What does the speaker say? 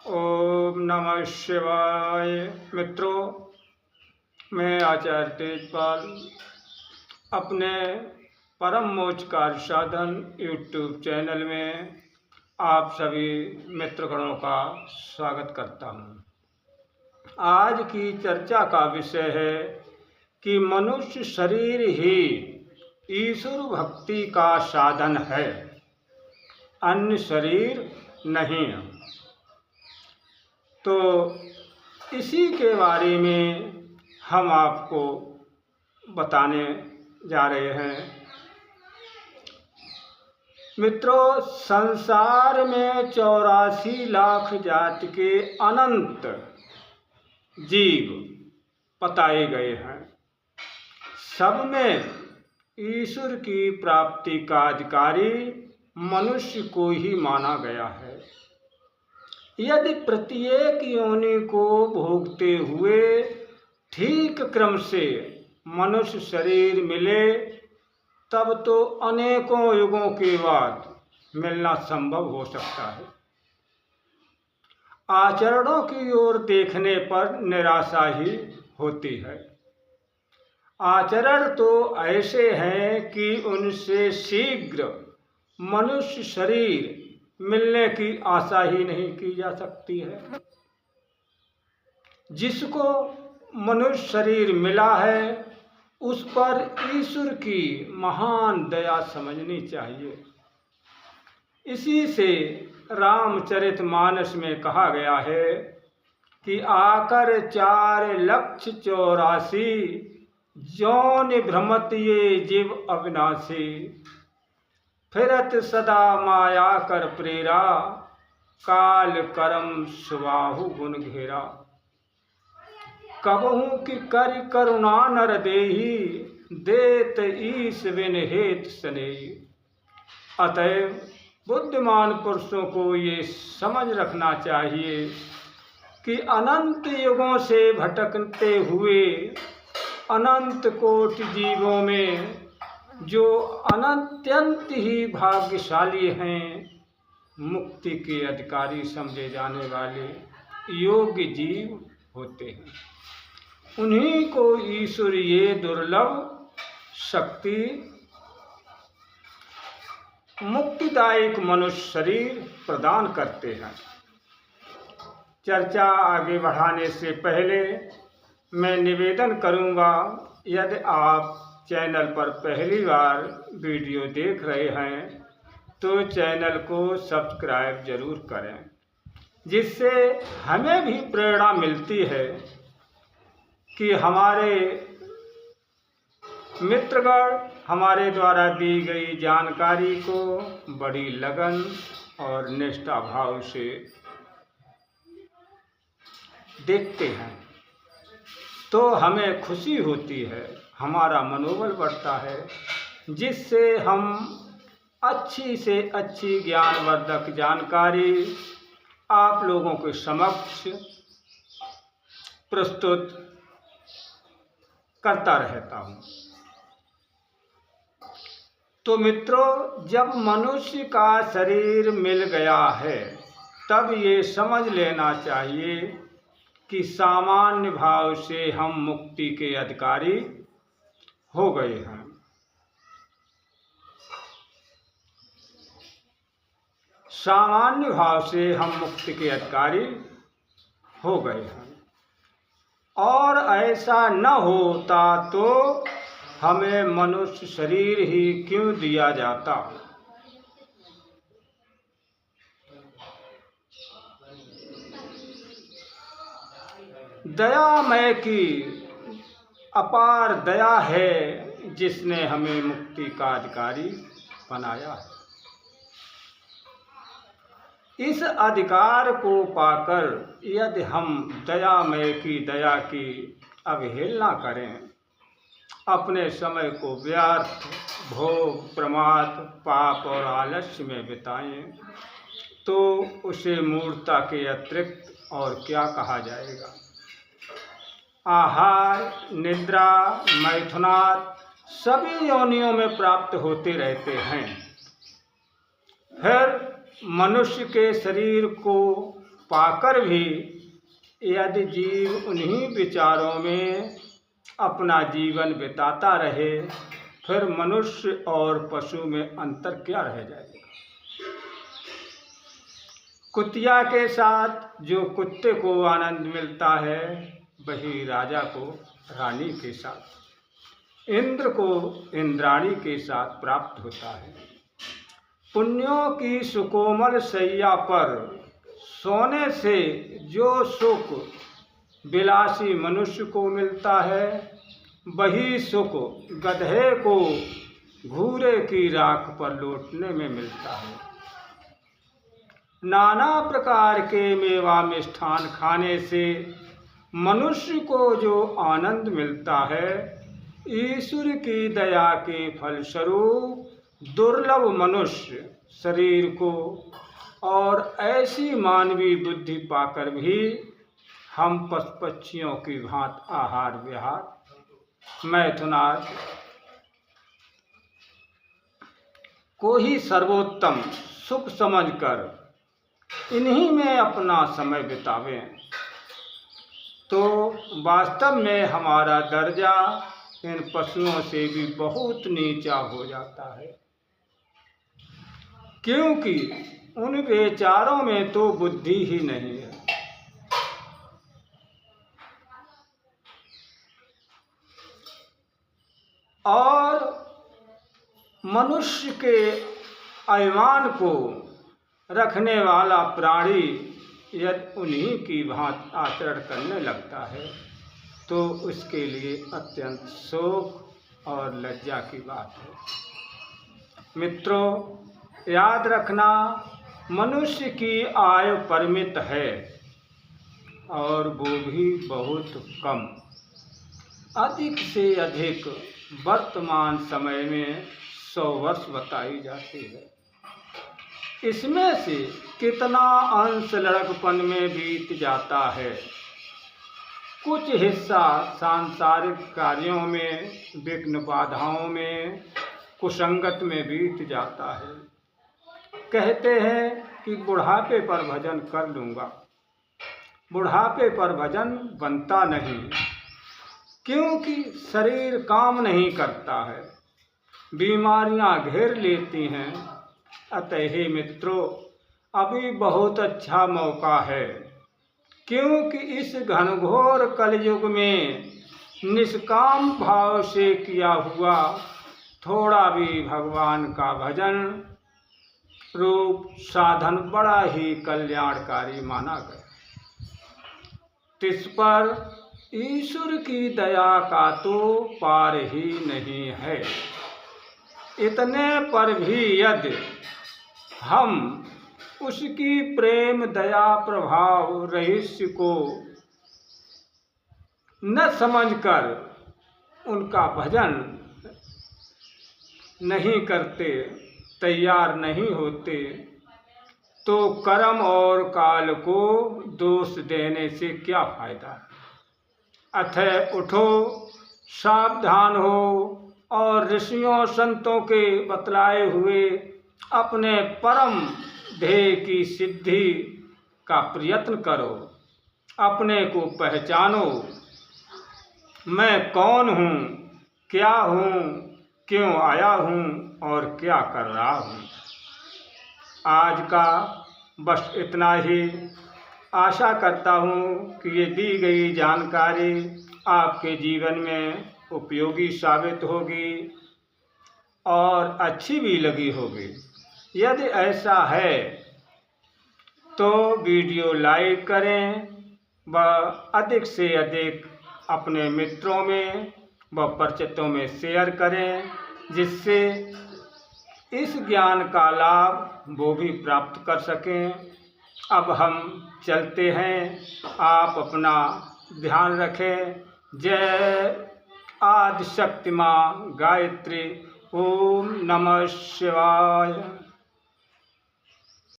ओम नमः शिवाय। मित्रों, मैं आचार्य तेजपाल अपने परम मोक्ष कार्य साधन यूट्यूब चैनल में आप सभी मित्रगणों का स्वागत करता हूँ। आज की चर्चा का विषय है कि मनुष्य शरीर ही ईश्वर भक्ति का साधन है, अन्य शरीर नहीं। तो इसी के बारे में हम आपको बताने जा रहे हैं। मित्रों, संसार में 84 लाख जाति के अनंत जीव बताए गए हैं। सब में ईश्वर की प्राप्ति का अधिकारी मनुष्य को ही माना गया है। यदि प्रत्येक योनि को भोगते हुए ठीक क्रम से मनुष्य शरीर मिले, तब तो अनेकों युगों के बाद मिलना संभव हो सकता है। आचरणों की ओर देखने पर निराशा ही होती है। आचरण तो ऐसे हैं कि उनसे शीघ्र मनुष्य शरीर मिलने की आशा ही नहीं की जा सकती है। जिसको मनुष्य शरीर मिला है, उस पर ईश्वर की महान दया समझनी चाहिए। इसी से रामचरितमानस में कहा गया है कि आकर 4,84,000 जौन भ्रमत ये जीव अविनाशी, फिरत सदा माया कर प्रेरा, काल करम सुबाहु गुण घेरा। कबहू की कर करुणा नर देही, देत ईश बिन हेत स्नेही। अतएव बुद्धिमान पुरुषों को ये समझ रखना चाहिए कि अनंत युगों से भटकते हुए अनंत कोटि जीवों में जो अनंत्यंत ही भाग्यशाली हैं, मुक्ति के अधिकारी समझे जाने वाले योग्य जीव होते हैं, उन्हीं को ईश्वर ये दुर्लभ शक्ति मुक्तिदायक मनुष्य शरीर प्रदान करते हैं। चर्चा आगे बढ़ाने से पहले मैं निवेदन करूंगा, यदि आप चैनल पर पहली बार वीडियो देख रहे हैं तो चैनल को सब्सक्राइब जरूर करें, जिससे हमें भी प्रेरणा मिलती है कि हमारे मित्रगण हमारे द्वारा दी गई जानकारी को बड़ी लगन और निष्ठा भाव से देखते हैं, तो हमें खुशी होती है, हमारा मनोबल बढ़ता है, जिससे हम अच्छी से अच्छी ज्ञानवर्धक जानकारी आप लोगों के समक्ष प्रस्तुत करता रहता हूँ। तो मित्रों, जब मनुष्य का शरीर मिल गया है, तब ये समझ लेना चाहिए कि सामान्य भाव से हम मुक्ति के अधिकारी हो गए हैं। सामान्य भाव से हम मुक्ति के अधिकारी हो गए हैं, और ऐसा न होता तो हमें मनुष्य शरीर ही क्यों दिया जाता। दयामय की अपार दया है जिसने हमें मुक्ति का अधिकारी बनाया है। इस अधिकार को पाकर यदि हम दयामय की दया की अवहेलना करें, अपने समय को व्यर्थ भोग प्रमाद पाप और आलस्य में बिताएं, तो उसे मूर्खता के अतिरिक्त और क्या कहा जाएगा। आहार, निद्रा, मैथुनाद सभी योनियों में प्राप्त होते रहते हैं। फिर मनुष्य के शरीर को पाकर भी यदि जीव उन्हीं विचारों में अपना जीवन बिताता रहे, फिर मनुष्य और पशु में अंतर क्या रह जाएगा। कुतिया के साथ जो कुत्ते को आनंद मिलता है, वही राजा को रानी के साथ, इंद्र को इंद्राणी के साथ प्राप्त होता है। पुण्यों की सुकोमल शैया पर सोने से जो सुख विलासी मनुष्य को मिलता है, वही सुख गधे को घूरे की राख पर लौटने में मिलता है। नाना प्रकार के मेवा मिष्ठान खाने से मनुष्य को जो आनंद मिलता है, ईश्वर की दया के फलस्वरूप दुर्लभ मनुष्य शरीर को और ऐसी मानवीय बुद्धि पाकर भी हम पशु पक्षियों की भांति आहार विहार मैथुनाद को ही सर्वोत्तम सुख समझकर इन्हीं में अपना समय बितावें, तो वास्तव में हमारा दर्जा इन पशुओं से भी बहुत नीचा हो जाता है, क्योंकि उन बेचारों में तो बुद्धि ही नहीं है। और मनुष्य के अभिमान को रखने वाला प्राणी यदि उन्हीं की भांति आचरण करने लगता है, तो उसके लिए अत्यंत शोक और लज्जा की बात है। मित्रों, याद रखना, मनुष्य की आयु परिमित है और वो भी बहुत कम। अधिक से अधिक वर्तमान समय में 100 वर्ष बताई जाती है। इसमें से कितना अंश लड़कपन में बीत जाता है, कुछ हिस्सा सांसारिक कार्यों में, विघ्न बाधाओं में, कुसंगत में बीत जाता है। कहते हैं कि बुढ़ापे पर भजन कर लूँगा, बुढ़ापे पर भजन बनता नहीं, क्योंकि शरीर काम नहीं करता है, बीमारियां घेर लेती हैं। अतः हे मित्रों, अभी बहुत अच्छा मौका है, क्योंकि इस घनघोर कलयुग में निष्काम भाव से किया हुआ थोड़ा भी भगवान का भजन रूप साधन बड़ा ही कल्याणकारी माना गया। इस पर ईश्वर की दया का तो पार ही नहीं है। इतने पर भी यदि हम उसकी प्रेम दया प्रभाव रहस्य को न समझकर उनका भजन नहीं करते, तैयार नहीं होते, तो कर्म और काल को दोष देने से क्या फायदा। अतः उठो, सावधान हो और ऋषियों संतों के बतलाए हुए अपने परम ध्येय की सिद्धि का प्रयत्न करो। अपने को पहचानो, मैं कौन हूँ, क्या हूँ, क्यों आया हूँ और क्या कर रहा हूँ। आज का बस इतना ही। आशा करता हूँ कि ये दी गई जानकारी आपके जीवन में उपयोगी साबित होगी और अच्छी भी लगी होगी। यदि ऐसा है तो वीडियो लाइक करें व अधिक से अधिक अपने मित्रों में व परिचितों में शेयर करें, जिससे इस ज्ञान का लाभ वो भी प्राप्त कर सकें। अब हम चलते हैं, आप अपना ध्यान रखें। जय आदिशक्ति माँ गायत्री। ओम नमः शिवाय।